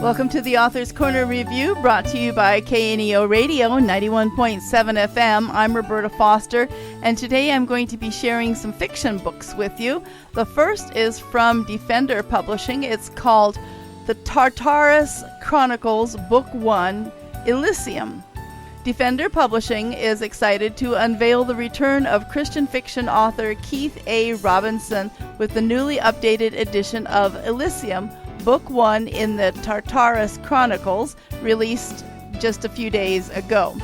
Welcome to the Author's Corner Review, brought to you by KNEO Radio 91.7 FM. I'm Roberta Foster, and today I'm going to be sharing some fiction books with you. The first is from Defender Publishing. It's called The Tartarus Chronicles, Book 1, Elysium. Defender Publishing is excited to unveil the return of Christian fiction author Keith A. Robinson with the newly updated edition of Elysium, Book 1 in the Tartarus Chronicles, released just a few days ago.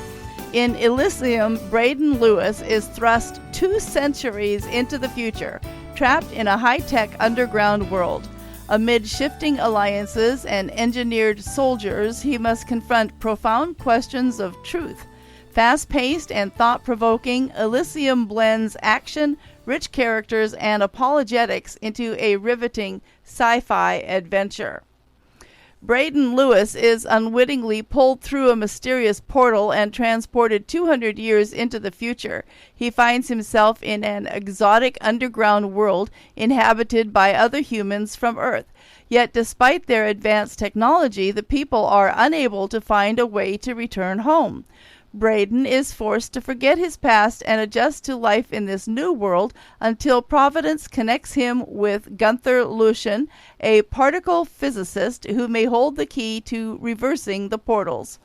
In Elysium, Braden Lewis is thrust 2 centuries into the future, trapped in a high-tech underground world. Amid shifting alliances and engineered soldiers, he must confront profound questions of truth. Fast-paced and thought-provoking, Elysium blends action, rich characters, and apologetics into a riveting sci-fi adventure. Braden Lewis is unwittingly pulled through a mysterious portal and transported 200 years into the future. He finds himself in an exotic underground world inhabited by other humans from Earth. Yet despite their advanced technology, the people are unable to find a way to return home. Braden is forced to forget his past and adjust to life in this new world until Providence connects him with Gunther Lucian, a particle physicist who may hold the key to reversing the portals.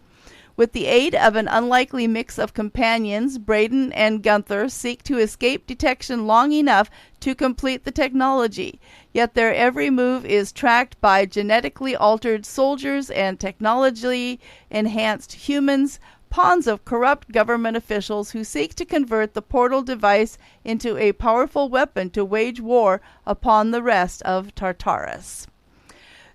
With the aid of an unlikely mix of companions, Braden and Gunther seek to escape detection long enough to complete the technology. Yet their every move is tracked by genetically altered soldiers and technologically enhanced humans, pawns of corrupt government officials who seek to convert the portal device into a powerful weapon to wage war upon the rest of Tartarus.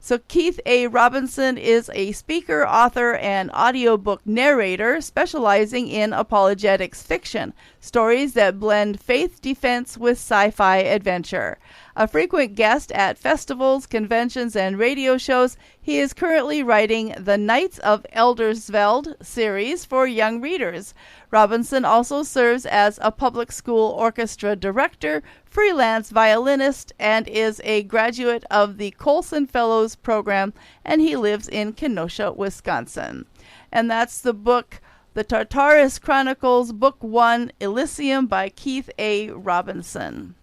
So Keith A. Robinson is a speaker, author, and audiobook narrator specializing in apologetics fiction, stories that blend faith defense with sci-fi adventure. A frequent guest at festivals, conventions, and radio shows, he is currently writing the Knights of Eldersveld series for young readers. Robinson also serves as a public school orchestra director, freelance violinist, and is a graduate of the Colson Fellows program, and he lives in Kenosha, Wisconsin. And that's the book, The Tartarus Chronicles, Book 1, Elysium by Keith A. Robinson.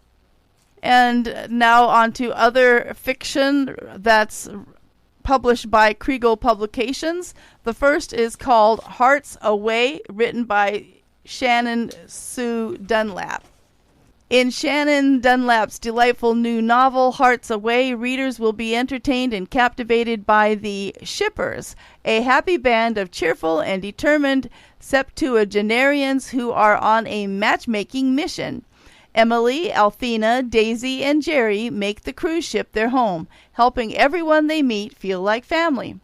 And now on to other fiction that's published by Kregel Publications. The first is called Hearts Away, written by Shannon Sue Dunlap. In Shannon Dunlap's delightful new novel, Hearts Away, readers will be entertained and captivated by the Shippers, a happy band of cheerful and determined septuagenarians who are on a matchmaking mission. Emily, Althena, Daisy, and Jerry make the cruise ship their home, helping everyone they meet feel like family.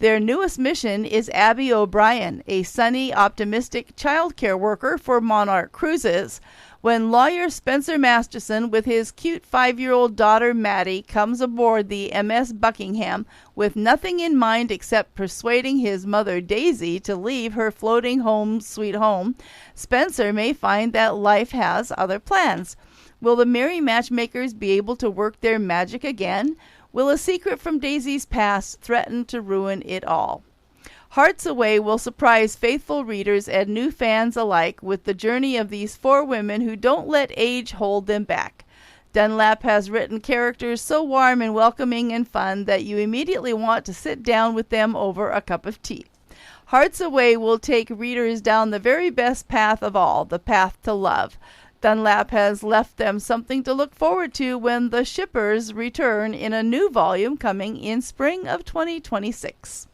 Their newest mission is Abby O'Brien, a sunny, optimistic child care worker for Monarch Cruises. When lawyer Spencer Masterson with his cute 5-year-old daughter Maddie comes aboard the MS Buckingham with nothing in mind except persuading his mother Daisy to leave her floating home sweet home, Spencer may find that life has other plans. Will the merry matchmakers be able to work their magic again? Will a secret from Daisy's past threaten to ruin it all? Hearts Away will surprise faithful readers and new fans alike with the journey of these 4 women who don't let age hold them back. Dunlap has written characters so warm and welcoming and fun that you immediately want to sit down with them over a cup of tea. Hearts Away will take readers down the very best path of all, the path to love. Dunlap has left them something to look forward to when the Shippers return in a new volume coming in spring of 2026.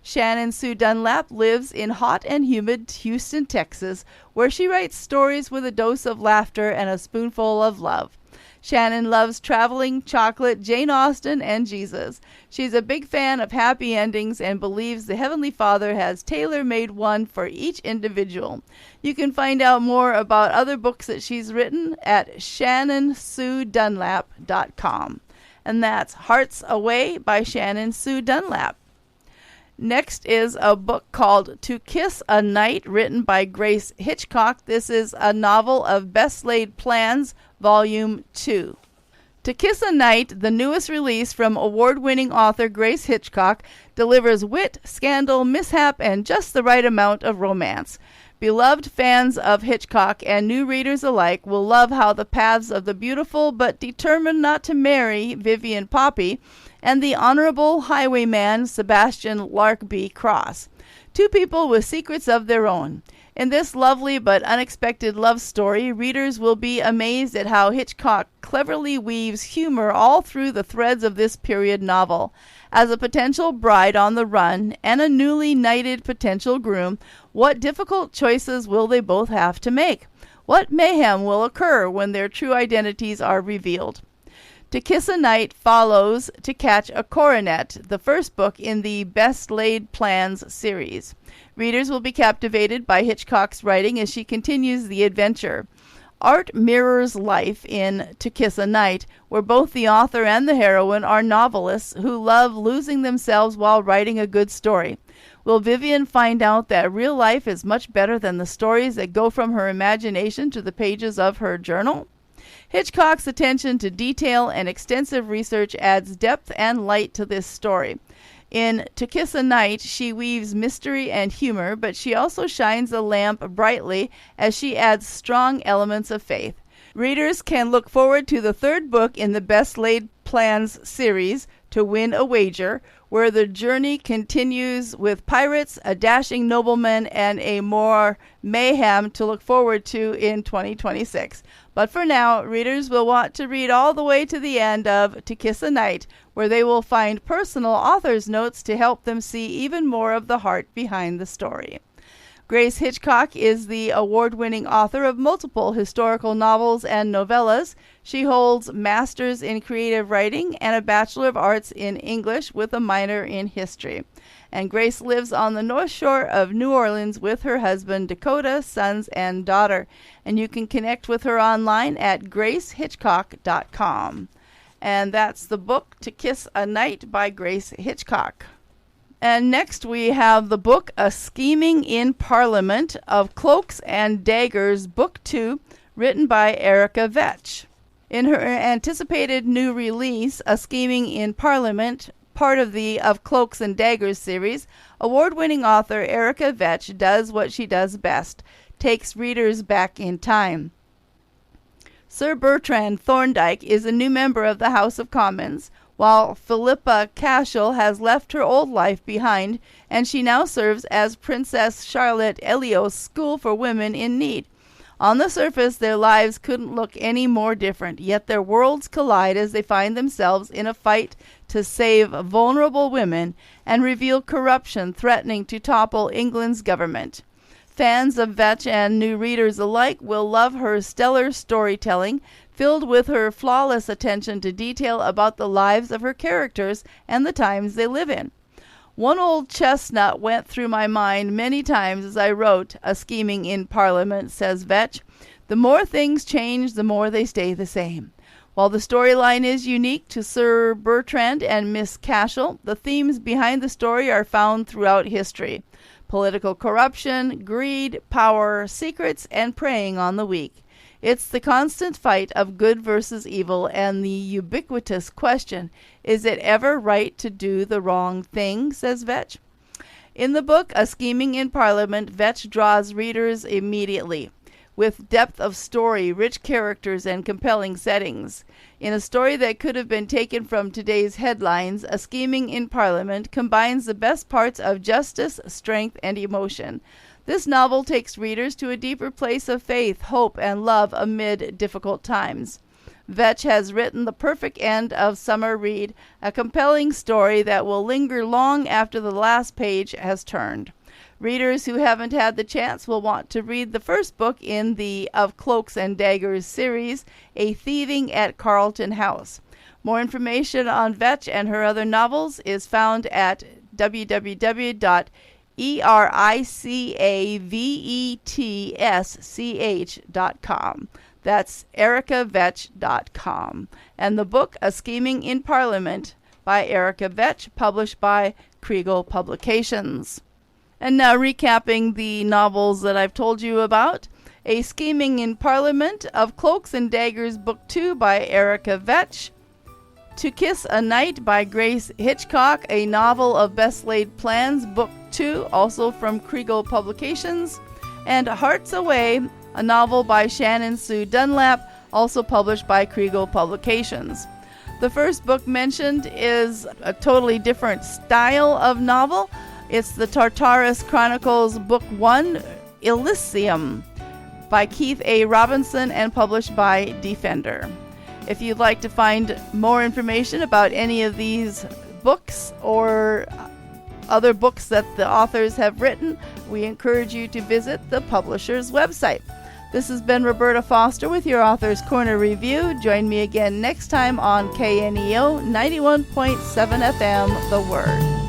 Shannon Sue Dunlap lives in hot and humid Houston, Texas, where she writes stories with a dose of laughter and a spoonful of love. Shannon loves traveling, chocolate, Jane Austen, and Jesus. She's a big fan of happy endings and believes the Heavenly Father has tailor-made one for each individual. You can find out more about other books that she's written at shannonsuedunlap.com. And that's Hearts Away by Shannon Sue Dunlap. Next is a book called To Kiss a Night, written by Grace Hitchcock. This is a novel of Best Laid Plans, Volume 2. To Kiss a Night, the newest release from award-winning author Grace Hitchcock, delivers wit, scandal, mishap, and just the right amount of romance. Beloved fans of Hitchcock and new readers alike will love how the paths of the beautiful but determined not to marry Vivian Poppy and the honorable highwayman Sebastian Larkby cross. Two people with secrets of their own. In this lovely but unexpected love story, readers will be amazed at how Hitchcock cleverly weaves humor all through the threads of this period novel. As a potential bride on the run and a newly knighted potential groom, what difficult choices will they both have to make? What mayhem will occur when their true identities are revealed? To Kiss a Night follows To Catch a Coronet, the first book in the Best Laid Plans series. Readers will be captivated by Hitchcock's writing as she continues the adventure. Art mirrors life in To Kiss a Night, where both the author and the heroine are novelists who love losing themselves while writing a good story. Will Vivian find out that real life is much better than the stories that go from her imagination to the pages of her journal? Hitchcock's attention to detail and extensive research adds depth and light to this story. In To Kiss a Night, she weaves mystery and humor, but she also shines a lamp brightly as she adds strong elements of faith. Readers can look forward to the third book in the Best Laid Plans series, To Win a Wager, where the journey continues with pirates, a dashing nobleman, and a more mayhem to look forward to in 2026. But for now, readers will want to read all the way to the end of To Kiss a Night, where they will find personal author's notes to help them see even more of the heart behind the story. Grace Hitchcock is the award-winning author of multiple historical novels and novellas. She holds Masters in Creative Writing and a Bachelor of Arts in English with a minor in History. And Grace lives on the North Shore of New Orleans with her husband Dakota, sons, and daughter. And you can connect with her online at gracehitchcock.com. And that's the book To Kiss a Night by Grace Hitchcock. And next we have the book A Scheming in Parliament of Cloaks and Daggers, Book 2, written by Erica Vetch. In her anticipated new release, A Scheming in Parliament, part of the Of Cloaks and Daggers series, award-winning author Erica Vetch does what she does best, takes readers back in time. Sir Bertrand Thorndyke is a new member of the House of Commons, while Philippa Cashel has left her old life behind, and she now serves as Princess Charlotte Eliot's School for Women in Need. On the surface, their lives couldn't look any more different, yet their worlds collide as they find themselves in a fight to save vulnerable women and reveal corruption threatening to topple England's government. Fans of Vetch and new readers alike will love her stellar storytelling, filled with her flawless attention to detail about the lives of her characters and the times they live in. One old chestnut went through my mind many times as I wrote A Scheming in Parliament, says Vetch. The more things change, the more they stay the same. While the storyline is unique to Sir Bertrand and Miss Cashel, the themes behind the story are found throughout history. Political corruption, greed, power, secrets, and preying on the weak. It's the constant fight of good versus evil and the ubiquitous question, is it ever right to do the wrong thing, says Vetch. In the book A Scheming in Parliament, Vetch draws readers immediately, with depth of story, rich characters, and compelling settings. In a story that could have been taken from today's headlines, A Scheming in Parliament combines the best parts of justice, strength, and emotion. This novel takes readers to a deeper place of faith, hope, and love amid difficult times. Vetch has written the perfect end of summer read, a compelling story that will linger long after the last page has turned. Readers who haven't had the chance will want to read the first book in the Of Cloaks and Daggers series, A Thieving at Carlton House. More information on Vetch and her other novels is found at www.ericavets.com. That's ericavetch.com. And the book A Scheming in Parliament by Erica Vetch, published by Kregel Publications. And now recapping the novels that I've told you about. A Scheming in Parliament of Cloaks and Daggers, Book 2 by Erica Vetch. To Kiss a Night by Grace Hitchcock, a novel of best laid plans, Book 2, also from Kregel Publications. And Hearts Away, a novel by Shannon Sue Dunlap, also published by Kregel Publications. The first book mentioned is a totally different style of novel. It's the Tartarus Chronicles, Book 1, Elysium, by Keith A. Robinson and published by Defender. If you'd like to find more information about any of these books or other books that the authors have written, we encourage you to visit the publisher's website. This has been Roberta Foster with your Author's Corner Review. Join me again next time on KNEO 91.7 FM, The Word.